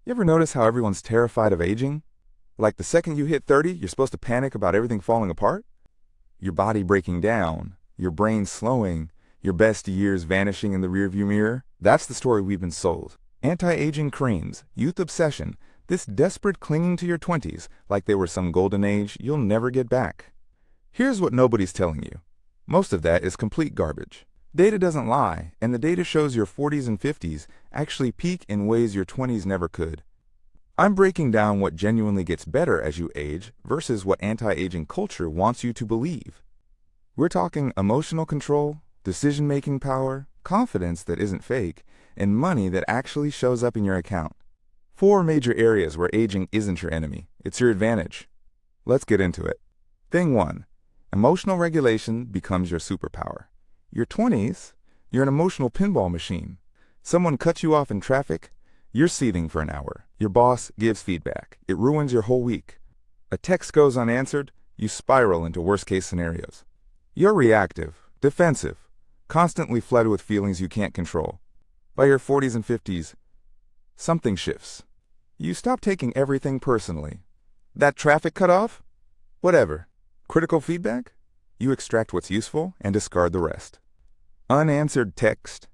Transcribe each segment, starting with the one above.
You ever notice how everyone's terrified of aging? Like the second you hit 30, you're supposed to panic about everything falling apart? Your body breaking down, your brain slowing, your best years vanishing in the rearview mirror? That's the story we've been sold. Anti-aging creams, youth obsession, this desperate clinging to your 20s like they were some golden age you'll never get back. Here's what nobody's telling you. Most of that is complete garbage. Data doesn't lie, and the data shows your 40s and 50s actually peak in ways your 20s never could. I'm breaking down what genuinely gets better as you age versus what anti-aging culture wants you to believe. We're talking emotional control, decision-making power, confidence that isn't fake, and money that actually shows up in your account. 4 major areas where aging isn't your enemy. It's your advantage. Let's get into it. Thing 1. Emotional regulation becomes your superpower. Your 20s, you're an emotional pinball machine. Someone cuts you off in traffic, you're seething for an hour. Your boss gives feedback. It ruins your whole week. A text goes unanswered, you spiral into worst-case scenarios. You're reactive, defensive, constantly flooded with feelings you can't control. By your 40s and 50s, something shifts. You stop taking everything personally. That traffic cut off? Whatever. Critical feedback? You extract what's useful and discard the rest. Unanswered text?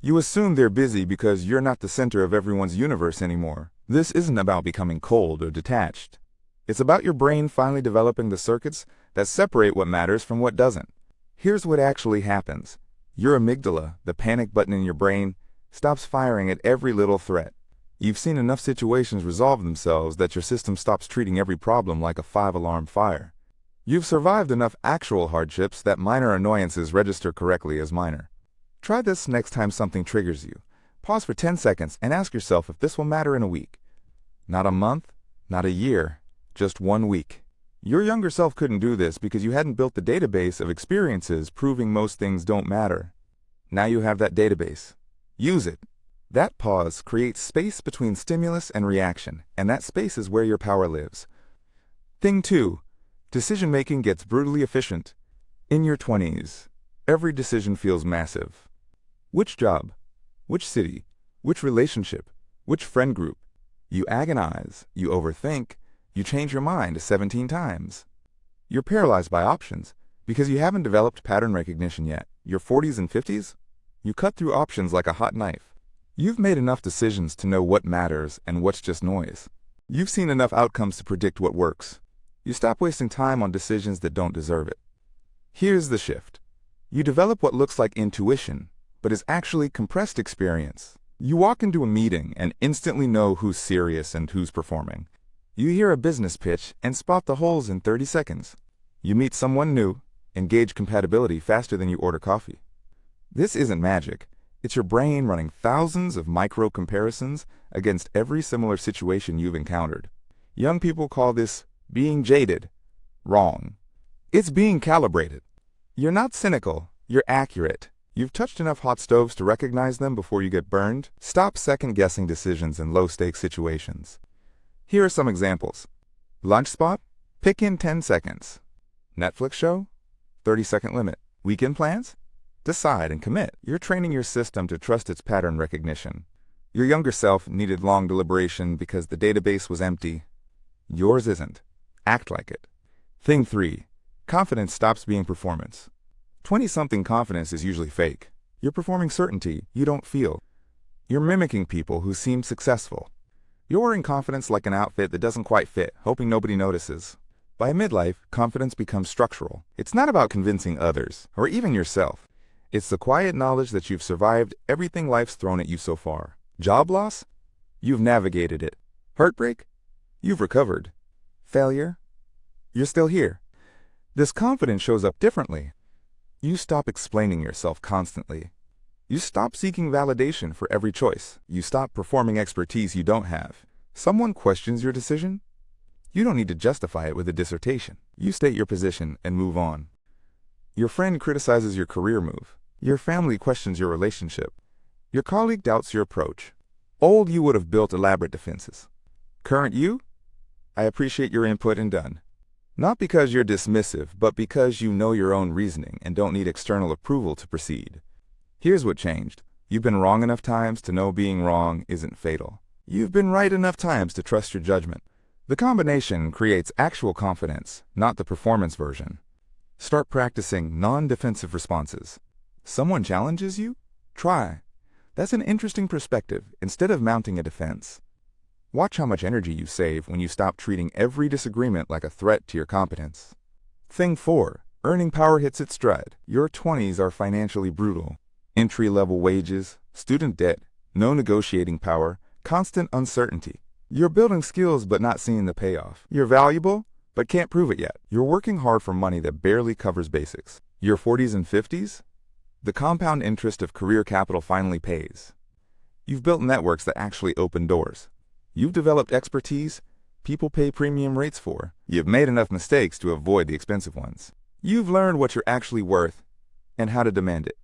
You assume they're busy because you're not the center of everyone's universe anymore. This isn't about becoming cold or detached. It's about your brain finally developing the circuits that separate what matters from what doesn't. Here's what actually happens. Your amygdala, the panic button in your brain, stops firing at every little threat. You've seen enough situations resolve themselves that your system stops treating every problem like a 5-alarm fire. You've survived enough actual hardships that minor annoyances register correctly as minor. Try this next time something triggers you. Pause for 10 seconds and ask yourself if this will matter in a week. Not a month, not a year, just 1 week. Your younger self couldn't do this because you hadn't built the database of experiences proving most things don't matter. Now you have that database. Use it. That pause creates space between stimulus and reaction, and that space is where your power lives. Thing 2. Decision-making gets brutally efficient. In your 20s, every decision feels massive. Which job? Which city? Which relationship? Which friend group? You agonize, you overthink, you change your mind 17 times. You're paralyzed by options because you haven't developed pattern recognition yet. Your 40s and 50s? You cut through options like a hot knife. You've made enough decisions to know what matters and what's just noise. You've seen enough outcomes to predict what works. You stop wasting time on decisions that don't deserve it. Here's the shift. You develop what looks like intuition, but is actually compressed experience. You walk into a meeting and instantly know who's serious and who's performing. You hear a business pitch and spot the holes in 30 seconds. You meet someone new and gauge compatibility faster than you order coffee. This isn't magic. It's your brain running thousands of micro comparisons against every similar situation you've encountered. Young people call this being jaded. Wrong. It's being calibrated. You're not cynical, you're accurate. You've touched enough hot stoves to recognize them before you get burned. Stop second-guessing decisions in low-stakes situations. Here are some examples. Lunch spot? Pick in 10 seconds. Netflix show? 30-second limit. Weekend plans? Decide and commit. You're training your system to trust its pattern recognition. Your younger self needed long deliberation because the database was empty. Yours isn't. Act like it. Thing 3. Confidence stops being performance. 20-something confidence is usually fake. You're performing certainty you don't feel. You're mimicking people who seem successful. You're wearing confidence like an outfit that doesn't quite fit, hoping nobody notices. By midlife, confidence becomes structural. It's not about convincing others, or even yourself. It's the quiet knowledge that you've survived everything life's thrown at you so far. Job loss? You've navigated it. Heartbreak? You've recovered. Failure? You're still here. This confidence shows up differently. You stop explaining yourself constantly. You stop seeking validation for every choice. You stop performing expertise you don't have. Someone questions your decision? You don't need to justify it with a dissertation. You state your position and move on. Your friend criticizes your career move. Your family questions your relationship. Your colleague doubts your approach. Old you would have built elaborate defenses. Current you? I appreciate your input and done. Not because you're dismissive, but because you know your own reasoning and don't need external approval to proceed. Here's what changed. You've been wrong enough times to know being wrong isn't fatal. You've been right enough times to trust your judgment. The combination creates actual confidence, not the performance version. Start practicing non-defensive responses. Someone challenges you? Try. That's an interesting perspective instead of mounting a defense. Watch how much energy you save when you stop treating every disagreement like a threat to your competence. Thing 4. Earning power hits its stride. Your 20s are financially brutal. Entry-level wages, student debt, no negotiating power, constant uncertainty. You're building skills but not seeing the payoff. You're valuable, but can't prove it yet. You're working hard for money that barely covers basics. Your 40s and 50s? The compound interest of career capital finally pays. You've built networks that actually open doors. You've developed expertise people pay premium rates for. You've made enough mistakes to avoid the expensive ones. You've learned what you're actually worth and how to demand it.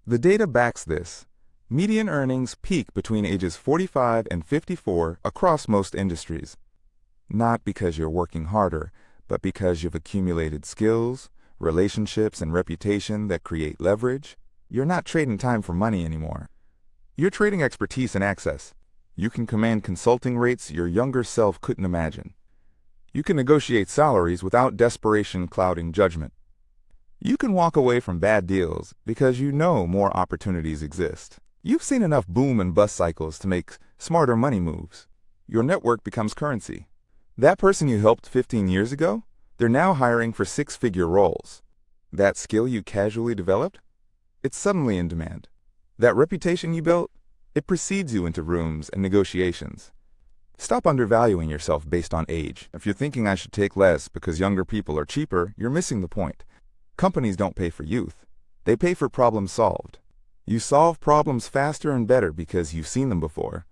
The data backs this. Median earnings peak between ages 45 and 54 across most industries. Not because you're working harder, but because you've accumulated skills, relationships, and reputation that create leverage. You're not trading time for money anymore. You're trading expertise and access. You can command consulting rates your younger self couldn't imagine. You can negotiate salaries without desperation clouding judgment. You can walk away from bad deals because you know more opportunities exist. You've seen enough boom and bust cycles to make smarter money moves. Your network becomes currency. That person you helped 15 years ago, they're now hiring for six-figure roles. That skill you casually developed, it's suddenly in demand. That reputation you built, it precedes you into rooms and negotiations. Stop undervaluing yourself based on age. If you're thinking I should take less because younger people are cheaper, you're missing the point. Companies don't pay for youth. They pay for problems solved. You solve problems faster and better because you've seen them before.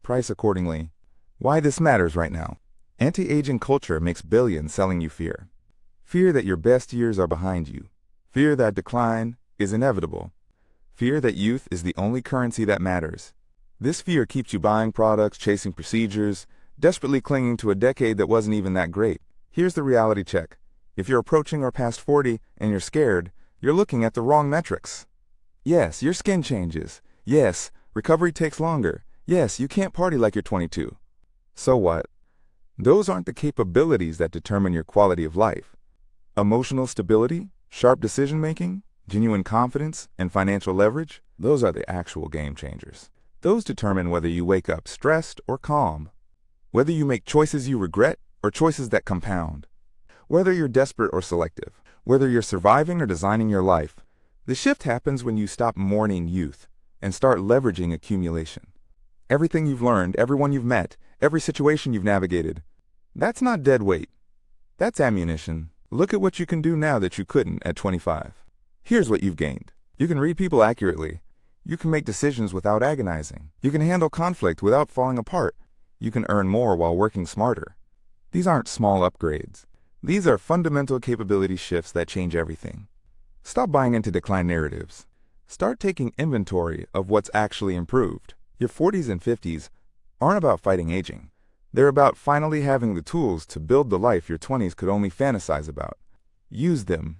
Price accordingly. Why this matters right now. Anti-aging culture makes billions selling you fear. Fear that your best years are behind you. Fear that decline is inevitable. Fear that youth is the only currency that matters. This fear keeps you buying products, chasing procedures, desperately clinging to a decade that wasn't even that great. Here's the reality check. If you're approaching or past 40 and you're scared, you're looking at the wrong metrics. Yes, your skin changes. Yes, recovery takes longer. Yes, you can't party like you're 22. So what? Those aren't the capabilities that determine your quality of life. Emotional stability, sharp decision-making, genuine confidence, and financial leverage, those are the actual game changers. Those determine whether you wake up stressed or calm, whether you make choices you regret or choices that compound, whether you're desperate or selective, whether you're surviving or designing your life. The shift happens when you stop mourning youth and start leveraging accumulation. Everything you've learned, everyone you've met, every situation you've navigated, that's not dead weight. That's ammunition. Look at what you can do now that you couldn't at 25. Here's what you've gained. You can read people accurately. You can make decisions without agonizing. You can handle conflict without falling apart. You can earn more while working smarter. These aren't small upgrades. These are fundamental capability shifts that change everything. Stop buying into decline narratives. Start taking inventory of what's actually improved. Your 40s and 50s aren't about fighting aging. They're about finally having the tools to build the life your 20s could only fantasize about. Use them.